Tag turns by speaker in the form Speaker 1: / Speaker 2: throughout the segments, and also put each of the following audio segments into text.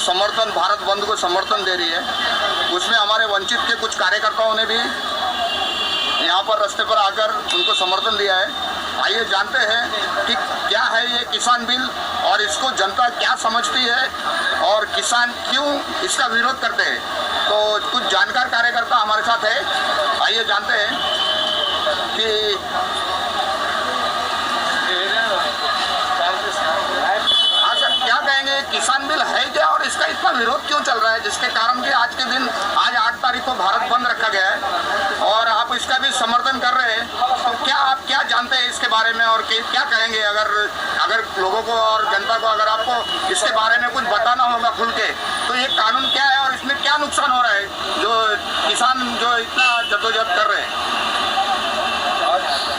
Speaker 1: समर्थन भारत बंद को समर्थन दे रही है, उसमें हमारे वंचित के कुछ कार्यकर्ताओं ने भी यहाँ पर रास्ते पर आकर उनको समर्थन दिया है। आइए जानते हैं कि क्या है ये किसान बिल और इसको जनता क्या समझती है और किसान क्यों इसका विरोध करते हैं। तो कुछ जानकार कार्यकर्ता हमारे साथ है, आइए जानते हैं कि क्या कहेंगे, किसान बिल है क्या और इसका इतना विरोध क्यों चल रहा है, जिसके कारण कि आज के दिन आज 8 तारीख को भारत बंद रखा गया है और आप इसका भी समर्थन कर रहे हैं। तो क्या आप क्या जानते हैं इसके बारे में और क्या कहेंगे, अगर लोगों को और जनता को अगर आपको इसके बारे में कुछ बताना होगा खुल के, तो ये कानून क्या है और इसमें क्या नुकसान हो रहा है जो किसान जो इतना जद्दोजहद कर रहे हैं।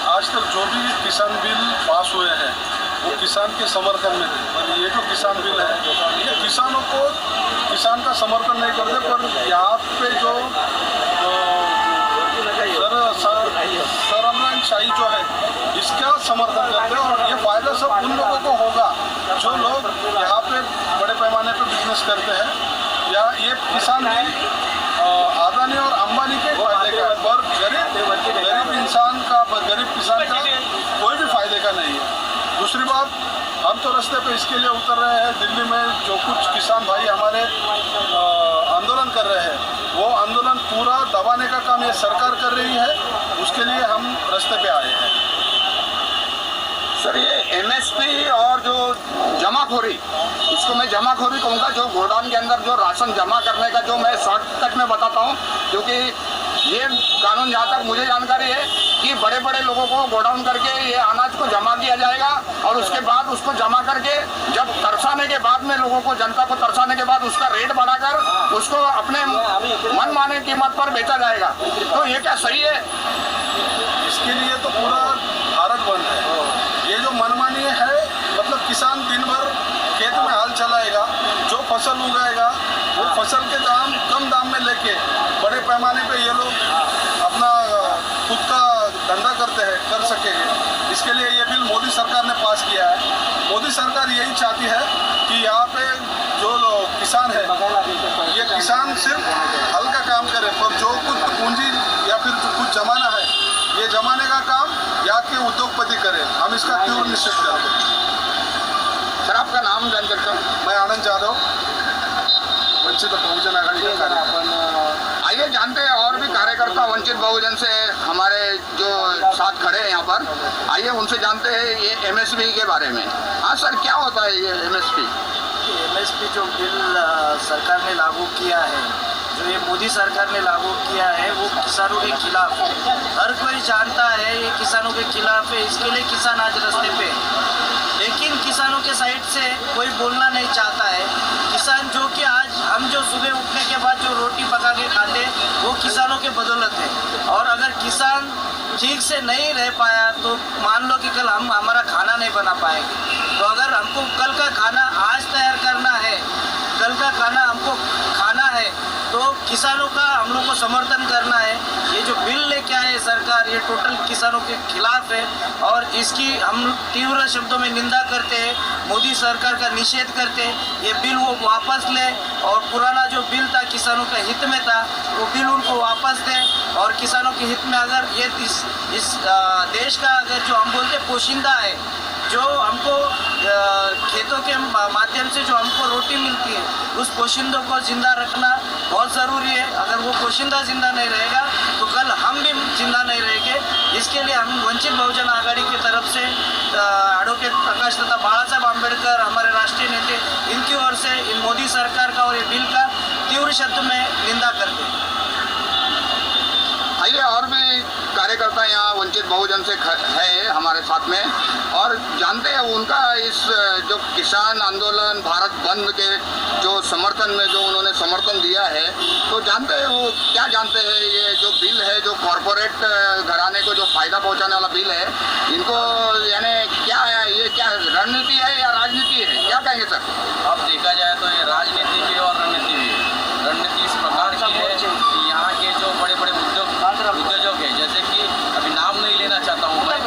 Speaker 2: आज तक जो भी किसान बिल पास हुए हैं वो किसान के समर्थन में थे, पर ये जो किसान बिल है ये किसानों को किसान का समर्थन नहीं करते, पर यहाँ पे जो सरमराशाही जो है इसका समर्थन करते हैं। और ये फायदा सब उन लोगों को होगा जो लोग यहाँ पे बड़े पैमाने पे बिजनेस करते हैं, या ये किसान भी अदानी और अंबानी के फायदे का, पर गरीब इंसान का, गरीब किसान का कोई भी फायदे का नहीं है। दूसरी बात, हम तो रास्ते पे इसके लिए उतर रहे हैं। दिल्ली में जो कुछ किसान भाई हमारे आंदोलन कर रहे हैं, वो आंदोलन पूरा दबाने का काम ये सरकार कर रही है, उसके लिए हम रास्ते पे आए हैं।
Speaker 1: सर, ये एमएसपी और जो जमाखोरी, इसको मैं जमाखोरी कहूँगा, जो गोडाउन के अंदर जो राशन जमा करने का, जो मैं शॉर्टकट में बताता हूँ, क्योंकि ये कानून जहाँ तक मुझे जानकारी है कि बड़े बड़े लोगों को गोडाउन करके ये अनाज को जमा किया जाएगा और उसके बाद उसको जमा करके जब तरसाने के बाद में लोगों को, जनता को तरसाने के बाद उसका रेट बढ़ाकर उसको अपने मनमाने कीमत पर बेचा जाएगा। तो ये क्या सही है?
Speaker 2: इसके लिए तो पूरा भारत बंद है। ये जो मनमानी है, मतलब किसान दिन भर खेत में हल चलाएगा, जो फसल उगाएगा वो फसल के दाम कम दाम में लेके बड़े पैमाने पे ये लोग अपना खुद का धंधा करते हैं, कर सकेंगे। इसके लिए ये बिल मोदी सरकार ने पास किया है। मोदी सरकार यही चाहती है कि यहाँ पे जो किसान है, ये किसान सिर्फ हल का काम करे, पर जो कुछ पूंजी या फिर जो कुछ जमाना है, ये जमाने का काम यहाँ के उद्योगपति करे। हम इसका तीव्र निषेध करते हैं।
Speaker 1: सर, आपका नाम जान सकता हूँ?
Speaker 2: मैं आनंद जाधव, वंचित बहुजन आघाड़ी का कार्यकर्ता।
Speaker 1: आइए जानते हैं और भी कार्यकर्ता वंचित बहुजन से हमारे जो साथ खड़े हैं यहाँ पर, आइए उनसे जानते हैं ये एमएसपी के बारे में। हाँ सर, क्या होता है ये एमएसपी?
Speaker 3: एमएसपी जो बिल सरकार ने लागू किया है, जो ये मोदी सरकार ने लागू किया है, वो किसानों के खिलाफ है। हर कोई जानता है ये किसानों के खिलाफ है, इसके लिए किसान आज रास्ते पे। लेकिन किसानों के साइड से कोई बोलना नहीं चाहता है। किसान जो कि आज हम जो सुबह उठने के बाद जो रोटी पका के खाते, वो किसानों के बदौलत है। और अगर किसान ठीक से नहीं रह पाया तो मान लो कि कल हम हमारा खाना नहीं बना पाएंगे। तो अगर हमको कल का खाना आज तैयार करना है, कल का खाना हमको खाना है, तो किसानों का हम लोग को समर्थन करना है। ये जो बिल लेके आए सरकार, ये टोटल किसानों के खिलाफ है और इसकी हम तीव्र शब्दों में निंदा करते हैं। मोदी सरकार का निषेध करते हैं। ये बिल वो वापस ले और पुराना जो बिल था किसानों के हित में था, वो बिल उनको वापस दें और किसानों के हित में अगर ये इस देश का अगर जो हम बोलते पोशिंदा है, जो हमको खेतों के माध्यम से जो हमको रोटी मिलती है, उस पोशिंदों को जिंदा रखना बहुत ज़रूरी है। अगर वो पोशिंदा जिंदा नहीं रहेगा तो कल हम भी जिंदा नहीं रहेंगे। इसके लिए हम वंचित बहुजन आघाड़ी की तरफ से एडवोकेट प्रकाश तथा बाला साहब आम्बेडकर, हमारे राष्ट्रीय नेते, इनकी ओर से इन मोदी सरकार का और ये बिल का तीव्र शब्द में निंदा करते हैं।
Speaker 1: आइए और भी कार्यकर्ता यहाँ वंचित बहुजन से है हमारे साथ में और जानते हैं उनका इस जो किसान आंदोलन भारत बंद के जो समर्थन में जो उन्होंने समर्थन दिया है, तो जानते हैं वो क्या जानते हैं ये जो बिल है, जो कॉरपोरेट घराने को जो फायदा पहुंचाने वाला बिल है, इनको यानी क्या है, ये क्या रणनीति है या राजनीति है, क्या कहेंगे सर?
Speaker 4: अब देखा जाए तो ये राजनीति भी और रणनीति भी। रणनीति इस प्रकार की है कि यहाँ के जो बड़े बड़े उद्योजक हैं, जैसे कि अभी नाम नहीं लेना चाहता हूँ मैं,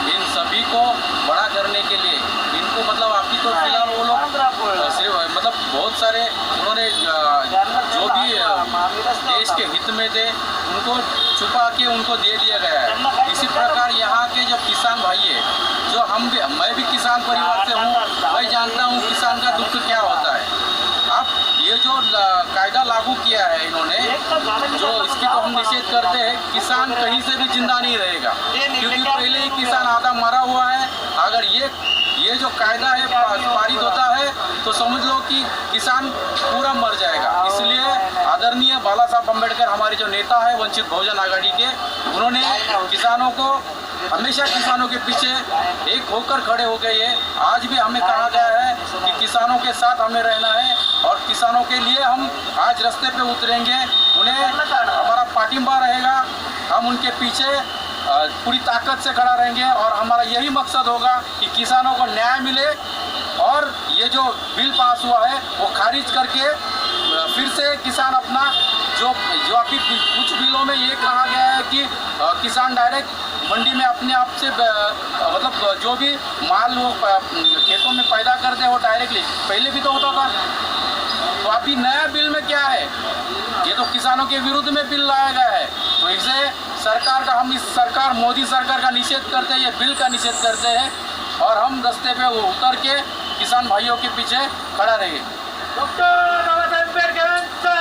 Speaker 4: इन सभी को बड़ा करने के लिए इनको मतलब अभी तो फिलहाल वो लोग सिर्फ मतलब बहुत सारे उन्होंने हित में थे उनको छुपा के उनको दे दिया गया है। इसी प्रकार यहाँ के जो किसान भाई है, जो मैं भी किसान परिवार से हूँ, मैं जानता हूँ किसान का दुख क्या होता है। अब ये जो कायदा लागू किया है इन्होंने, जो इसकी तो हम निषेध करते हैं, किसान कहीं से भी जिंदा नहीं रहेगा, क्योंकि पहले ही किसान आधा मरा हुआ है। अगर ये जो कायदा है पारित होता है तो समझ लो कि किसान पूरा मर जाएगा। इसलिए आदरणीय बाला साहब अम्बेडकर हमारे जो नेता है वंचित बहुजन आघाड़ी के, उन्होंने किसानों को हमेशा किसानों के पीछे एक होकर खड़े हो गए हैं। आज भी हमें कहा गया है कि किसानों के साथ हमें रहना है और किसानों के लिए हम आज रास्ते पे उतरेंगे, उन्हें हमारा पाटिंबा रहेगा, हम उनके पीछे पूरी ताकत से खड़ा रहेंगे और हमारा यही मकसद होगा कि किसानों को न्याय मिले और ये जो बिल पास हुआ है वो खारिज करके फिर से किसान अपना जो अभी कुछ बिलों में ये कहा गया है कि किसान डायरेक्ट मंडी में अपने आप से मतलब जो भी माल वो खेतों में पैदा करते हैं वो डायरेक्टली, पहले भी तो होता था। तो अभी नया बिल में क्या है, ये तो किसानों के विरुद्ध में बिल लाया गया है। तो इसे सरकार का, हम इस सरकार मोदी सरकार का निषेध करते हैं, ये बिल का निषेध करते हैं और हम रास्ते पे वो उतर के किसान भाइयों के पीछे खड़ा रहे।
Speaker 3: डॉक्टर बाबासाहेब आंबेडकरांचा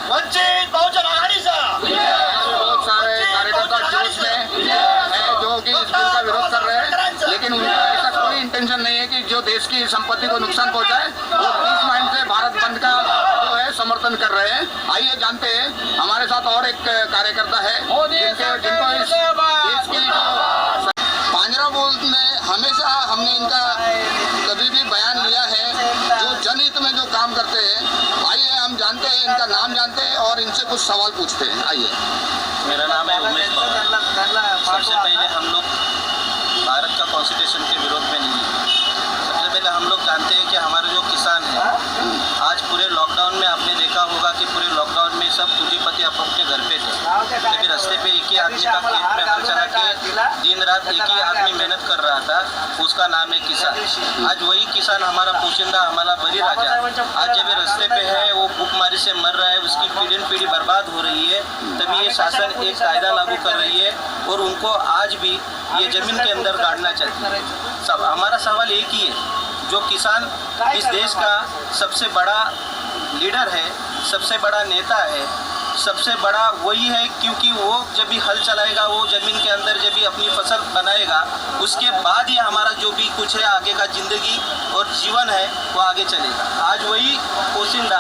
Speaker 3: वंचित बहुजन आघाडीचा
Speaker 1: बहुत सारे कार्यकर्ता जोश में है जो कि इस बिल का विरोध कर रहे हैं, लेकिन उनका ऐसा कोई इंटेंशन नहीं है कि जो देश की संपत्ति को नुकसान पहुंचाए। वो पीस माइंड से भारत बंद का जो है समर्थन कर रहे हैं। आइए जानते हैं, हमारे साथ और एक कार्यकर्ता है जिनको इस देश की पांजरा बोल में हमेशा हमने इनका कभी भी बयान लिया है, जो जनहित में जो काम करते हैं। आइए हम जानते हैं, इनका नाम जानते हैं और इनसे कुछ सवाल पूछते हैं। आइए।
Speaker 5: मेरा नाम है उमेश पवार। सबसे पहले हम लोग भारत का कॉन्स्टिट्यूशन के विरोध में नहीं है। सबसे पहले हम लोग जानते हैं कि हमारे जो किसान हैं, आज पूरे लॉकडाउन में आपने देखा होगा कि पूरे लॉकडाउन में सब पूंजीपति अपने घर पे थे, लेकिन रास्ते पे एक ही आदमी का खेत में हल चला के दिन रात एक ही आदमी मेहनत कर रहा था, उसका नाम है किसान। आज वही किसान हमारा पोशिंदा, हमारा बली राजा, आज जब ये रास्ते पे है, वो भूखमारी से मर रहा है, उसकी पीढ़ी बर्बाद हो रही है, तभी ये शासन एक कायदा लागू कर रही है और उनको आज भी ये जमीन के अंदर गाड़ना चाहती है। सब हमारा सवाल एक ही है, जो किसान इस देश का सबसे बड़ा लीडर है, सबसे बड़ा नेता है, सबसे बड़ा वही है, क्योंकि वो जब भी हल चलाएगा, वो ज़मीन के अंदर जब भी अपनी फसल बनाएगा, उसके बाद ही हमारा जो भी कुछ है आगे का ज़िंदगी और जीवन है वो आगे चलेगा। आज वही पोशिंदा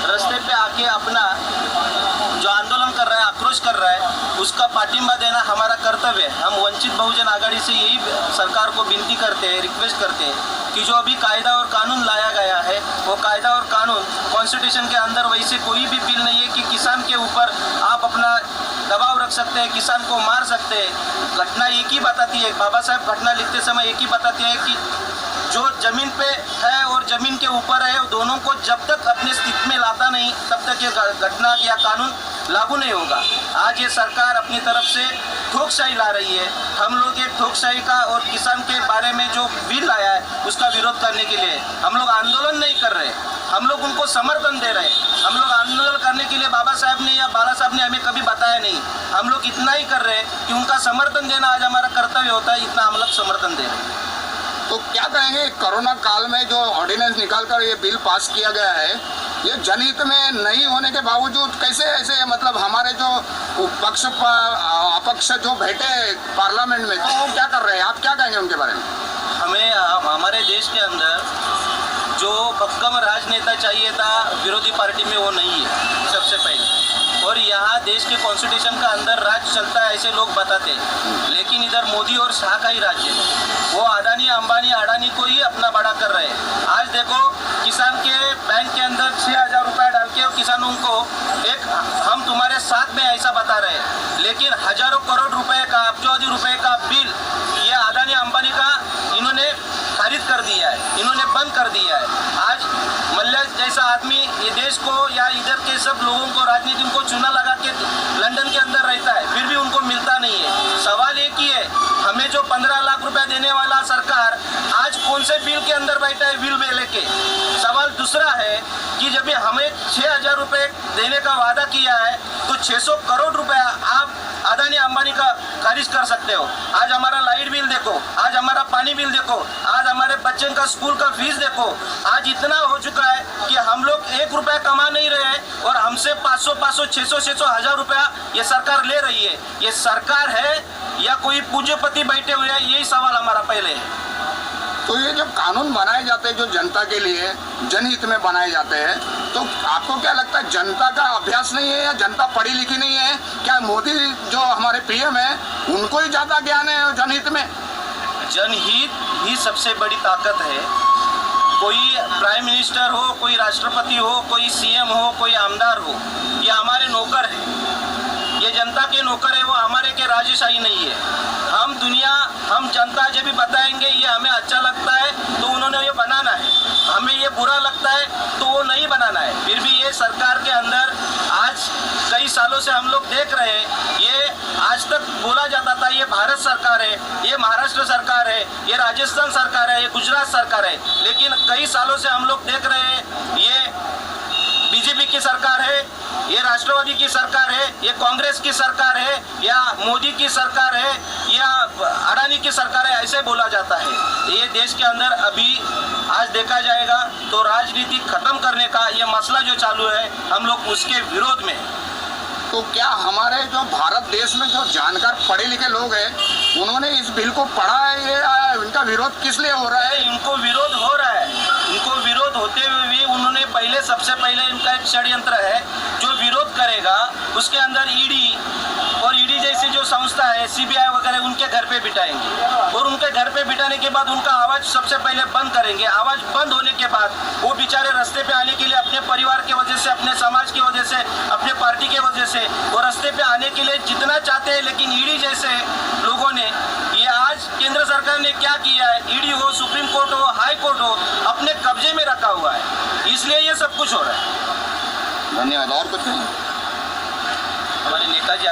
Speaker 5: रास्ते पे आके अपना जो आंदोलन कर रहा है, आक्रोश कर रहा है, उसका पाटिंबा देना हमारा कर्तव्य है। हम वंचित बहुजन आघाड़ी से यही सरकार को विनती करते हैं, रिक्वेस्ट करते हैं कि जो अभी कायदा और कानून लाया गया है, वो कायदा और कानून कॉन्स्टिट्यूशन के अंदर वैसे कोई भी बिल नहीं है कि किसान के ऊपर आप अपना दबाव रख सकते हैं, किसान को मार सकते हैं। घटना एक ही बताती है, बाबा साहब घटना लिखते समय एक ही बताती है कि जो ज़मीन पे है और ज़मीन के ऊपर है, दोनों को जब तक अपने स्थिति में लाता नहीं, तब तक ये घटना या कानून लागू नहीं होगा। आज ये सरकार अपनी तरफ से ठोकशाही ला रही है। हम लोग ये ठोकशाही का और किसान के बारे में जो बिल लाया है उसका विरोध करने के लिए हम लोग आंदोलन नहीं कर रहे, हम लोग उनको समर्थन दे रहे हैं। हम लोग आंदोलन करने के लिए बाबा साहब ने या बाला साहब ने हमें कभी बताया नहीं, हम लोग इतना ही कर रहे हैं कि उनका समर्थन देना आज हमारा कर्तव्य होता है, इतना हम लोग समर्थन दे रहे हैं।
Speaker 1: तो क्या कहेंगे, कोरोना काल में जो ऑर्डिनेंस निकालकर ये बिल पास किया गया है, ये जनहित में नहीं होने के बावजूद कैसे ऐसे, मतलब हमारे जो पक्ष अपक्ष जो बैठे पार्लियामेंट में, तो वो क्या कर रहे हैं, आप क्या कहेंगे उनके बारे में?
Speaker 5: हमें हमारे देश के अंदर जो भक्कम राजनेता चाहिए था विरोधी पार्टी में, वो नहीं है सबसे पहले। और यहाँ देश के कॉन्स्टिट्यूशन का अंदर राज चलता है ऐसे लोग बताते हैं, लेकिन इधर मोदी और शाह का ही राज्य है। वो अडानी अंबानी अडानी को ही अपना बड़ा कर रहे हैं। आज देखो, किसान के बैंक के अंदर 6,000 रुपये डाल के किसानों को एक हम तुम्हारे साथ में ऐसा बता रहे हैं, लेकिन हजारों करोड़ रुपए का, अब्जों रुपए का बिल ये अडानी अंबानी का इन्होंने खारिज कर दिया है, इन्होंने बंद कर दिया है। आज मल्ल जैसा आदमी ये देश को या इधर के सब लोगों को, राजनीति को चूना लगा के लंदन के अंदर रहता है, फिर भी उनको मिलता नहीं है। सवाल एक ही है, हमें जो 15 लाख रुपए देने वाला सरकार आज कौन से बिल के अंदर बैठा है, बिल में लेके। सवाल दूसरा है कि जब भी हमें 6,000 रुपये देने का वादा किया है तो 600 करोड़ रुपया आप अदानी अंबानी का खारिज कर सकते हो। आज हमारा लाइट बिल देखो, आज हमारा पानी बिल देखो, आज हमारे बच्चे का स्कूल का फीस देखो। आज इतना हो चुका है कि हम लोग 1 रुपया कमा नहीं रहे हैं और हमसे 500, 600 हजार रुपया ये सरकार ले रही है। ये सरकार है या कोई पूंजीपति बैठे हुए हैं, यही सवाल हमारा पहले है।
Speaker 1: तो ये जो कानून बनाए जाते हैं जो जनता के लिए जनहित में बनाए जाते हैं, तो आपको क्या लगता है जनता का अभ्यास नहीं है या जनता पढ़ी लिखी नहीं है? क्या मोदी जो हमारे पीएम है उनको ही ज़्यादा ज्ञान है जनहित में?
Speaker 5: जनहित ही सबसे बड़ी ताकत है। कोई प्राइम मिनिस्टर हो, कोई राष्ट्रपति हो, कोई सीएम हो, कोई आमदार हो, ये हमारे नौकर है, ये जनता के नौकर है, वो हमारे के राजशाही नहीं है। हम जनता जब भी बताएंगे ये हमें अच्छा लगता है तो उन्होंने ये बनाना है, हमें ये बुरा लगता है तो वो नहीं बनाना है। फिर भी ये सरकार के अंदर आज कई सालों से हम लोग देख रहे हैं, ये आज तक बोला जाता था ये भारत सरकार है, ये महाराष्ट्र सरकार है, ये राजस्थान सरकार है, ये गुजरात सरकार है, लेकिन कई सालों से हम लोग देख रहे हैं ये बीजेपी की सरकार है, ये राष्ट्रवादी की सरकार है, ये कांग्रेस की सरकार है, या मोदी की सरकार है, या अडानी की सरकार है, ऐसे बोला जाता है। ये देश के अंदर अभी आज देखा जाएगा तो राजनीति खत्म करने का ये मसला जो चालू है, हम लोग उसके विरोध में।
Speaker 1: तो क्या हमारे जो भारत देश में जो जानकार पढ़े लिखे लोग हैं उन्होंने इस बिल को पढ़ा है या इनका विरोध किस लिए हो रहा है?
Speaker 5: इनको विरोध हो रहा है, इनको विरोध होते हुए भी उन्होंने सबसे पहले इनका एक षड्यंत्र है, जो विरोध करेगा उसके अंदर ईडी और ईडी जैसी जो संस्था है, सीबीआई वगैरह, उनके घर पे बिठाएंगे और उनके घर पे बिठाने के बाद उनका आवाज़ सबसे पहले बंद करेंगे। आवाज़ बंद होने के बाद वो बेचारे रास्ते पे आने के लिए अपने परिवार की वजह से, अपने समाज की वजह से, अपने पार्टी की वजह से वो रास्ते पे आने के लिए जितना चाहते हैं, लेकिन ईडी जैसे लोगों ने ये आज केंद्र सरकार ने क्या किया है, ईडी हो, सुप्रीम कोर्ट हो, हाई कोर्ट हो, अपने कब्जे में रखा हुआ है, इसलिए ये सब कुछ हो रहा है।
Speaker 1: धन्यवाद। और कुछ नहीं?
Speaker 5: हमारे नेताजी